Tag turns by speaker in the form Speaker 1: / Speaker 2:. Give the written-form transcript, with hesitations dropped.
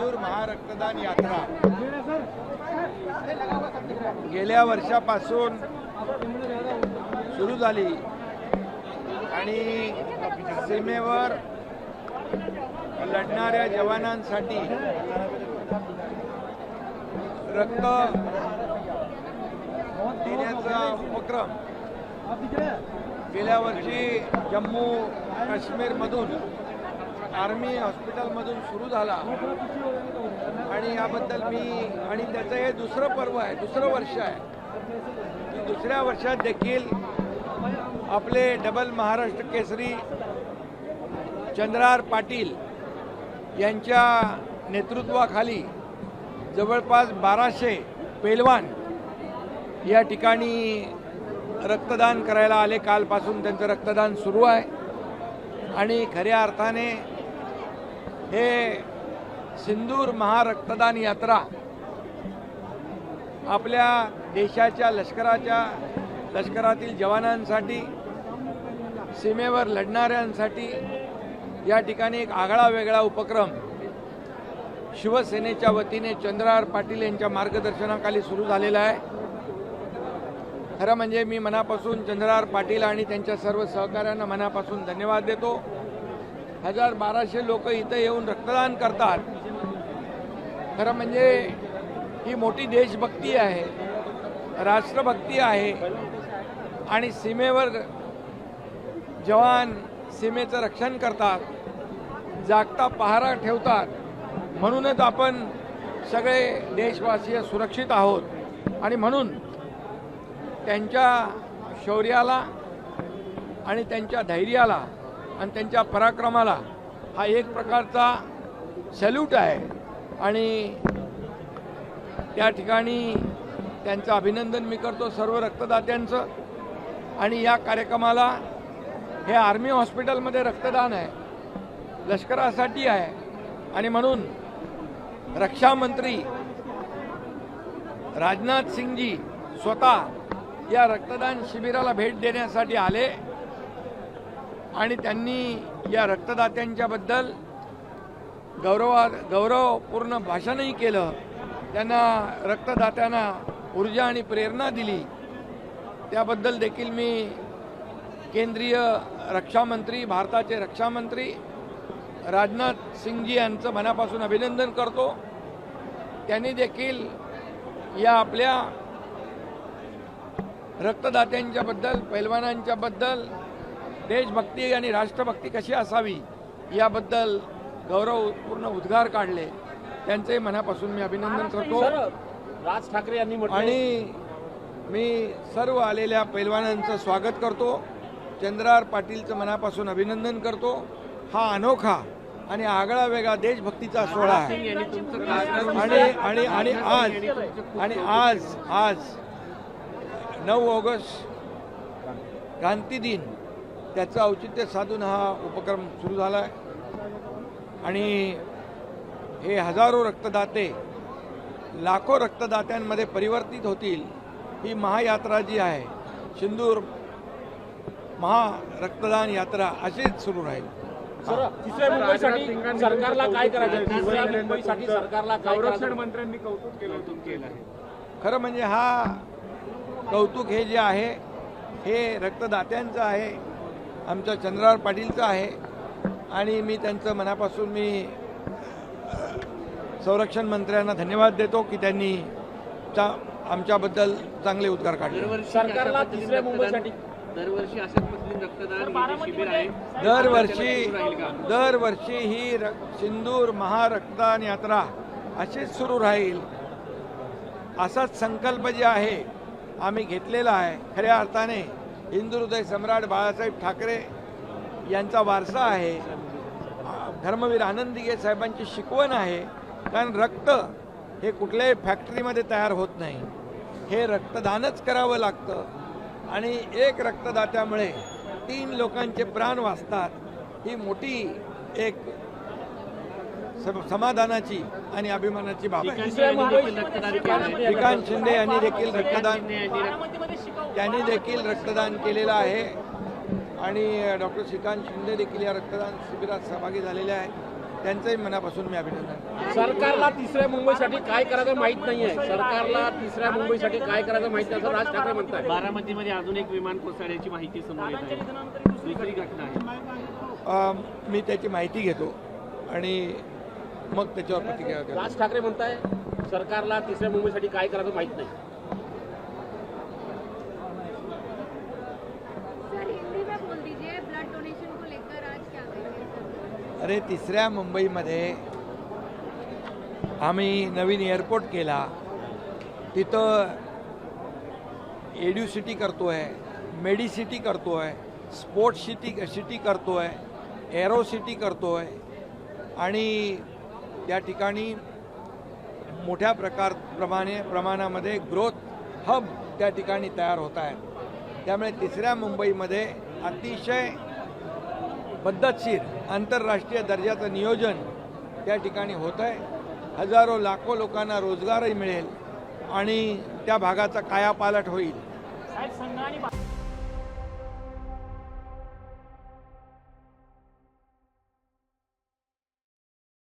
Speaker 1: सिंदूर महारक्तदान यात्रा गेल्या वर्षापासून सुरू झाली आणि सीमेवर लढणाऱ्या जवानांसाठी रक्त देण्याचा उपक्रम गेल्या वर्षी जम्मू काश्मीरमधून आर्मी हॉस्पिटलमधून सुरू झाला आणि याबद्दल आणि त्याचं हे दुसरं पर्व आहे, दुसरं वर्ष आहे की दुसऱ्या वर्षात देखील आपले डबल महाराष्ट्र केसरी चंद्रहार पाटील यांच्या नेतृत्वाखाली जवळपास 1200 पेलवान या ठिकाणी रक्तदान करायला आले. कालपासून त्यांचं रक्तदान सुरू आहे आणि खऱ्या अर्थाने हे सिंदूर महारक्तदान यात्रा आपल्या देशाच्या लष्करातील जवानांसाठी, सीमेवर लढणाऱ्यांसाठी या ठिकाणी एक आगळा वेगळा उपक्रम शिवसेनेच्या वतीने चंद्रहार पाटील यांच्या मार्गदर्शनाखाली सुरू झालेला आहे. खरं म्हणजे मी मनापासून चंद्रहार पाटील आणि त्यांच्या सर्व सहकाऱ्यांना मनापासून धन्यवाद देतो. 1200 लोक इथं येऊन रक्तदान करतात. खरं म्हणजे ही मोठी देशभक्ती आहे, राष्ट्रभक्ती आहे आणि सीमेवर जवान सीमेचं रक्षण करतात, जागता पहारा ठेवतात. म्हणूनच आपण सगळे देशवासीय सुरक्षित आहोत आणि म्हणून त्यांच्या शौर्याला आणि त्यांच्या धैर्याला आणि त्यांच्या पराक्रमाला हा एक प्रकारचा सॅल्यूट आहे आणि त्या ठिकाणी त्यांचं अभिनंदन मी करतो सर्व रक्तदात्यांचं. आणि या कार्यक्रमाला हे आर्मी हॉस्पिटलमध्ये रक्तदान आहे, लष्करासाठी आहे आणि म्हणून रक्षामंत्री राजनाथ सिंगजी स्वतः या रक्तदान शिबिराला भेट देण्यासाठी आले आणि त्यांनी या रक्तदात्यांच्याबद्दल गौरवपूर्ण भाषणही केलं. त्यांना रक्तदात्यांना ऊर्जा आणि प्रेरणा दिली. त्याबद्दल देखील मी केंद्रीय रक्षामंत्री, भारताचे रक्षामंत्री राजनाथ सिंगजी यांचं मनापासून अभिनंदन करतो. त्यांनी देखील या आपल्या रक्तदात्यांच्याबद्दल, पैलवानांच्याबद्दल देशभक्ती आणि राष्ट्रभक्ती कशी असावी याबद्दल गौरवपूर्ण उद्गार काढले. त्यांचे मनापासून मी अभिनंदन करतो.
Speaker 2: राज ठाकरे यांनी
Speaker 1: आणि मी सर्व आलेल्या पैलवानांचं स्वागत करतो. चंद्रहार पाटीलचं मनापासून अभिनंदन करतो. हा अनोखा आणि आगळा वेगळा देशभक्तीचा सोहळा आहे आणि आज 9 ऑगस्ट क्रांती दिन त्याचं औचित्य साधून हा उपक्रम सुरू झाला आहे आणि हे हजारो रक्तदाते लाखो रक्तदात्यांमध्ये परिवर्तित होतील. ही महायात्रा जी आहे सिंदूर महारक्तदान यात्रा अशीच सुरू राहील.
Speaker 2: तिसऱ्या मुंबईसाठी सरकारला काय करायचं? तिसऱ्या मुंबईसाठी सरकारला
Speaker 3: संरक्षण मंत्र्यांनी कौतुक केलं आहे.
Speaker 1: खरं म्हणजे हा कौतुक हे जे आहे हे रक्तदात्यांचं आहे, आमच्या चंद्रहार पाटीलचं आहे आणि मी त्यांचं मनापासून संरक्षण मंत्र्यांना धन्यवाद देतो की त्यांनी आमच्याबद्दल चांगले उद्गार काढले.
Speaker 2: सरकारला तिसऱ्या मुंबईसाठी
Speaker 3: दरवर्षी अशाच पद्धतीने रक्तदान शिबिर आहे.
Speaker 1: दरवर्षी ही सिंदूर महारक्तदान यात्रा अशीच सुरू राहील. असाच संकल्प जे आहे आम्ही घेतलेला आहे. खऱ्या अर्थाने हिंदू हृदय सम्राट बाळासाहेब ठाकरे यांचा वारसा आहे, धर्मवीर आनंद दिघे साहेबांची शिकवण आहे. कारण रक्त हे कुठल्याही फॅक्टरीमध्ये तयार होत नाही, हे रक्तदानच करावं लागतं आणि एक रक्तदात्यामुळे 3 लोकांचे प्राण वाचतात. ही मोठी एक समाधानाची आणि अभिमानाची बाब आहे. श्रीकांत शिंदे यांनी देखील रक्तदान केलेलं आहे आणि डॉक्टर श्रीकांत शिंदे देखील या रक्तदान शिबिरात सहभागी झालेले आहेत. त्यांचंही मनापासून मी अभिनंदन करतो.
Speaker 2: सरकारला तिसऱ्या मुंबईसाठी काय करायचं माहित नाहीये. सरकारला तिसऱ्या मुंबईसाठी काय करायचं माहित नाही असं राज ठाकरे म्हणतात.
Speaker 3: बारामतीमध्ये अजून एक विमान कोसळल्याची माहिती समोर येत आहे. दुसरी घटना आहे.
Speaker 1: मी त्याची माहिती घेतो आणि मग त्याच्यावर प्रतिक्रिया करतो.
Speaker 2: राज ठाकरे म्हणताय सरकारला तिसऱ्या मुंबईसाठी काय करायचं माहित नाही.
Speaker 4: सर हिंदी में बोल दीजिए, ब्लड डोनेशन को लेकर आज क्या कहेंगे?
Speaker 1: अरे तिसऱ्या मुंबईमध्ये आम्ही नवीन एअरपोर्ट केला, तिथं एड्युसिटी करतो आहे, मेडिसिटी करतो आहे, स्पोर्ट्स सिटी करतो आहे, एरो सिटी करतो आहे आणि त्या ठिकाणी मोठ्या प्रमाणामध्ये ग्रोथ हब त्या ठिकाणी तयार होत आहेत. त्यामुळे तिसऱ्या मुंबईमध्ये अतिशय पद्धतशीर आंतरराष्ट्रीय दर्जाचं नियोजन त्या ठिकाणी होतं आहे. हजारो लाखो लोकांना रोजगारही मिळेल आणि त्या भागाचा कायापालट होईल.